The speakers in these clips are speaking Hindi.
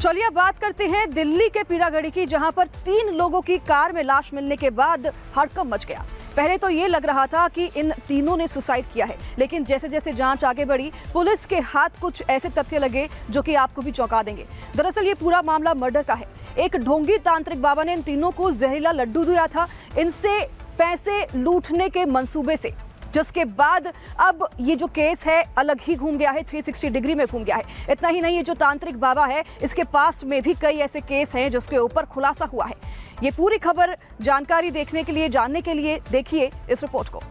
चलिए अब बात करते हैं दिल्ली के पीरागढ़ी की, जहां पर 3 लोगों की कार में लाश मिलने के बाद हड़कंप मच गया। पहले तो ये लग रहा था कि इन तीनों ने सुसाइड किया है, लेकिन जैसे जैसे जांच आगे बढ़ी पुलिस के हाथ कुछ ऐसे तथ्य लगे जो कि आपको भी चौंका देंगे। दरअसल ये पूरा मामला मर्डर का है। एक ढोंगी तांत्रिक बाबा ने इन तीनों को जहरीला लड्डू दिया था, इनसे पैसे लूटने के मंसूबे से, जिसके बाद अब ये जो केस है अलग ही घूम गया है, 360 डिग्री में घूम गया है। इतना ही नहीं, ये जो तांत्रिक बाबा है इसके पास्ट में भी कई ऐसे केस हैं जिसके ऊपर खुलासा हुआ है। ये पूरी खबर जानकारी देखने के लिए, जानने के लिए देखिए इस रिपोर्ट को।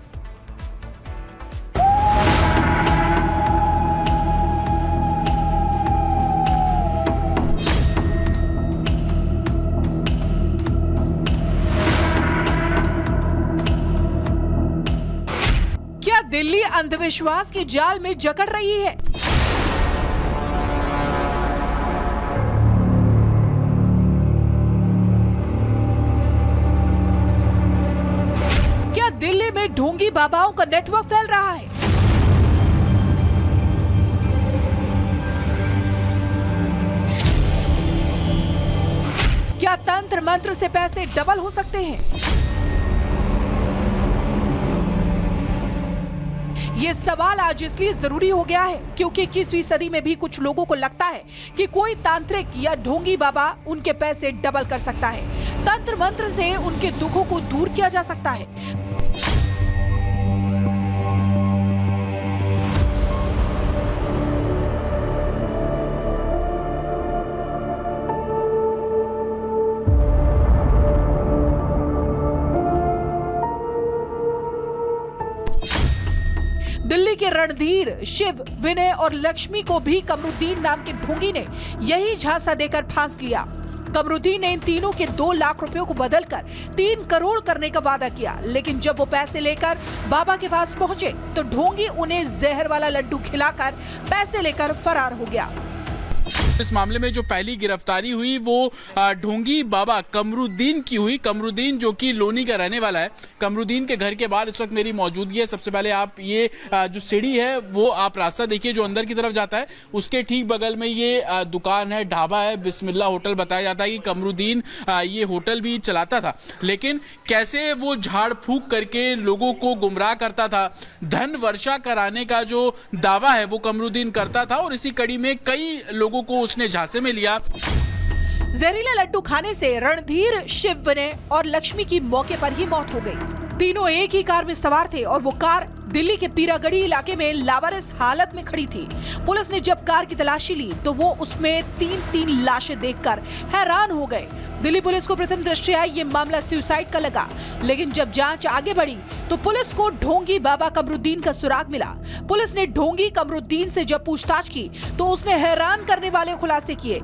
क्या दिल्ली अंधविश्वास के जाल में जकड़ रही है? क्या दिल्ली में ढोंगी बाबाओं का नेटवर्क फैल रहा है? क्या तंत्र मंत्र से पैसे डबल हो सकते हैं? ये सवाल आज इसलिए जरूरी हो गया है क्योंकि 21वीं सदी में भी कुछ लोगों को लगता है कि कोई तांत्रिक या ढोंगी बाबा उनके पैसे डबल कर सकता है। तंत्र मंत्र से उनके दुखों को दूर किया जा सकता है। दिल्ली के रणधीर, शिव, विनय और लक्ष्मी को भी कमरुद्दीन नाम के ढोंगी ने यही झांसा देकर फांस लिया। कमरुद्दीन ने इन तीनों के 2 लाख रुपयों को बदलकर 3 करोड़ करने का वादा किया, लेकिन जब वो पैसे लेकर बाबा के पास पहुंचे तो ढोंगी उन्हें जहर वाला लड्डू खिलाकर पैसे लेकर फरार हो गया। इस मामले में जो पहली गिरफ्तारी हुई वो ढोंगी बाबा कमरुद्दीन की हुई। कमरुद्दीन जो कि लोनी का रहने वाला है। कमरुद्दीन के घर के बाहर इस वक्त मेरी मौजूदगी है। सबसे पहले आप ये जो सीढ़ी है वो आप रास्ता देखिए जो अंदर की तरफ जाता है, उसके ठीक बगल में ये दुकान है, ढाबा है, बिस्मिल्लाह होटल। बताया जाता है कि कमरुद्दीन ये होटल भी चलाता था, लेकिन कैसे वो झाड़ फूक करके लोगों को गुमराह करता था, धन वर्षा कराने का जो दावा है वो कमरुद्दीन करता था, और इसी कड़ी में कई लोगों को उसने झांसे में लिया। जहरीला लड्डू खाने से रणधीर, शिव, विनय और लक्ष्मी की मौके पर ही मौत हो गई। तीनों एक ही कार में सवार थे और वो कार दिल्ली के पीरागढ़ी इलाके में लावारिस हालत में खड़ी थी। पुलिस ने जब कार की तलाशी ली तो वो उसमें 3 लाशें देखकर हैरान हो गए। दिल्ली पुलिस को प्रथम दृष्टया ये मामला सुसाइड का लगा, लेकिन जब जांच आगे बढ़ी तो पुलिस को ढोंगी बाबा कमरुद्दीन का सुराग मिला। पुलिस ने ढोंगी कमरुद्दीन से जब पूछताछ की तो उसने हैरान करने वाले खुलासे किए।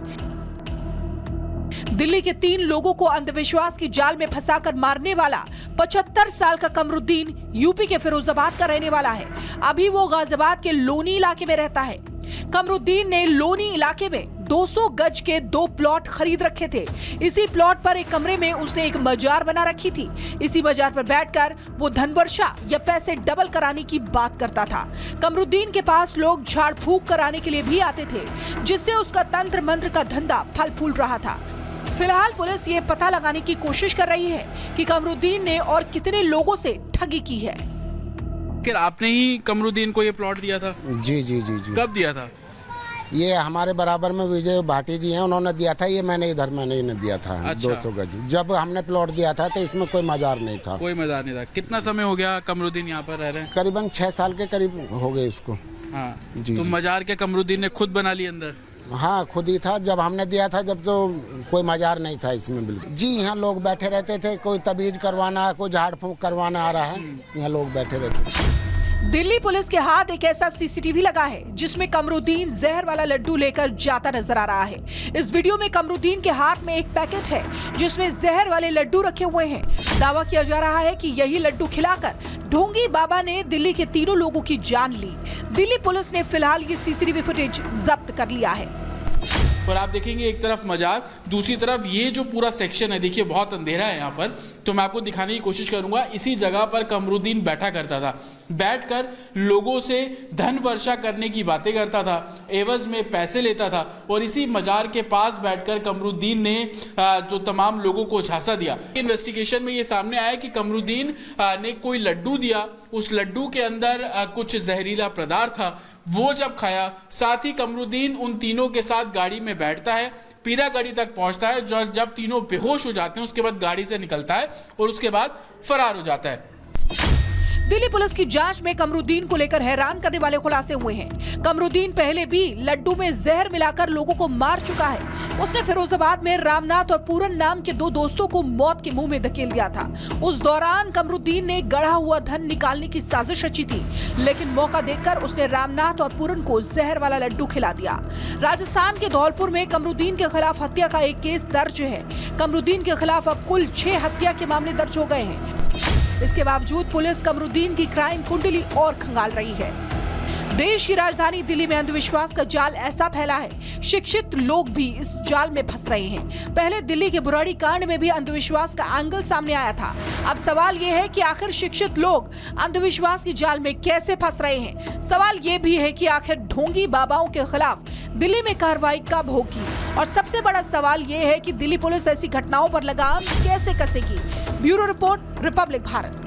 दिल्ली के 3 लोगों को अंधविश्वास की जाल में फंसाकर मारने वाला 75 साल का कमरुद्दीन यूपी के फिरोजाबाद का रहने वाला है। अभी वो गाजियाबाद के लोनी इलाके में रहता है। कमरुद्दीन ने लोनी इलाके में 200 गज के 2 प्लॉट खरीद रखे थे। इसी प्लॉट पर एक कमरे में उसने एक मजार बना रखी थी। इसी मजार पर बैठकर वो धन वर्षा या पैसे डबल कराने की बात करता था। कमरुद्दीन के पास लोग झाड़ फूक कराने के लिए भी आते थे, जिससे उसका तंत्र मंत्र का धंधा फल फूल रहा था। फिलहाल पुलिस ये पता लगाने की कोशिश कर रही है कि कमरुद्दीन ने और कितने लोगों से ठगी की है। फिर आपने ही कमरुद्दीन को ये प्लॉट दिया था? जी जी जी जी। कब दिया था? ये हमारे बराबर में विजय भाटी जी हैं, उन्होंने दिया था। ये मैंने इन्हें दिया था। अच्छा। 200 गज जब हमने प्लॉट दिया था तो इसमें कोई मजार नहीं था। कोई मजार नहीं था। कितना समय हो गया कमरुद्दीन यहाँ पर रह रहे हैं? करीबन 6 साल के करीब हो गए इसको। हाँ जी, तो जी। मजार के कमरुद्दीन ने खुद बना ली अंदर? हाँ, खुद ही था। जब हमने दिया था जब तो कोई मजार नहीं था इसमें बिल्कुल। जी, यहाँ लोग बैठे रहते थे। कोई तबीज करवाना, कोई झाड़ फूक करवाना आ रहा है, यहाँ लोग बैठे रहते थे। दिल्ली पुलिस के हाथ एक ऐसा सीसीटीवी लगा है जिसमें कमरुद्दीन जहर वाला लड्डू लेकर जाता नजर आ रहा है। इस वीडियो में कमरुद्दीन के हाथ में एक पैकेट है जिसमें जहर वाले लड्डू रखे हुए हैं। दावा किया जा रहा है कि यही लड्डू खिलाकर ढोंगी बाबा ने दिल्ली के 3 लोगों की जान ली। दिल्ली पुलिस ने फिलहाल ये सीसीटीवी फुटेज जब्त कर लिया है। और आप देखेंगे एक तरफ मजार, दूसरी तरफ ये जो पूरा सेक्शन है, देखिए बहुत अंधेरा है यहाँ पर, तो मैं आपको दिखाने की कोशिश करूंगा। इसी जगह पर कमरुद्दीन बैठा करता था, बैठकर लोगों से धन वर्षा करने की बातें करता था, एवज में पैसे लेता था और इसी मजार के पास बैठकर कमरुद्दीन ने जो तमाम लोगों को झांसा दिया। इन्वेस्टिगेशन में ये सामने आया कि कमरुद्दीन ने कोई लड्डू दिया, उस लड्डू के अंदर कुछ जहरीला पदार्थ था, वो जब खाया, साथ ही कमरुद्दीन उन तीनों के साथ गाड़ी में बैठता है, पीरागढ़ी तक पहुंचता है, जब तीनों बेहोश हो जाते हैं उसके बाद गाड़ी से निकलता है और उसके बाद फरार हो जाता है। दिल्ली पुलिस की जांच में कमरुद्दीन को लेकर हैरान करने वाले खुलासे हुए हैं। कमरुद्दीन पहले भी लड्डू में जहर मिलाकर लोगों को मार चुका है। उसने फिरोजाबाद में रामनाथ और पूरन नाम के 2 दोस्तों को मौत के मुंह में धकेल दिया था। उस दौरान कमरुद्दीन ने गढ़ा हुआ धन निकालने की साजिश रची थी, लेकिन मौका देखकर उसने रामनाथ और पूरन को जहर वाला लड्डू खिला दिया। राजस्थान के धौलपुर में कमरुद्दीन के खिलाफ हत्या का एक केस दर्ज है। कमरुद्दीन के खिलाफ अब कुल 6 हत्या के मामले दर्ज हो गए हैं। इसके बावजूद पुलिस कमरुद्दीन की क्राइम कुंडली और खंगाल रही है। देश की राजधानी दिल्ली में अंधविश्वास का जाल ऐसा फैला है, शिक्षित लोग भी इस जाल में फंस रहे हैं। पहले दिल्ली के बुराड़ी कांड में भी अंधविश्वास का एंगल सामने आया था। अब सवाल ये है कि आखिर शिक्षित लोग अंधविश्वास की जाल में कैसे फंस रहे हैं। सवाल ये भी है कि आखिर ढोंगी बाबाओं के खिलाफ दिल्ली में कार्रवाई कब होगी, और सबसे बड़ा सवाल ये है कि दिल्ली पुलिस ऐसी घटनाओं पर लगाम कैसे कसेगी। Bureau report, republic Bharat.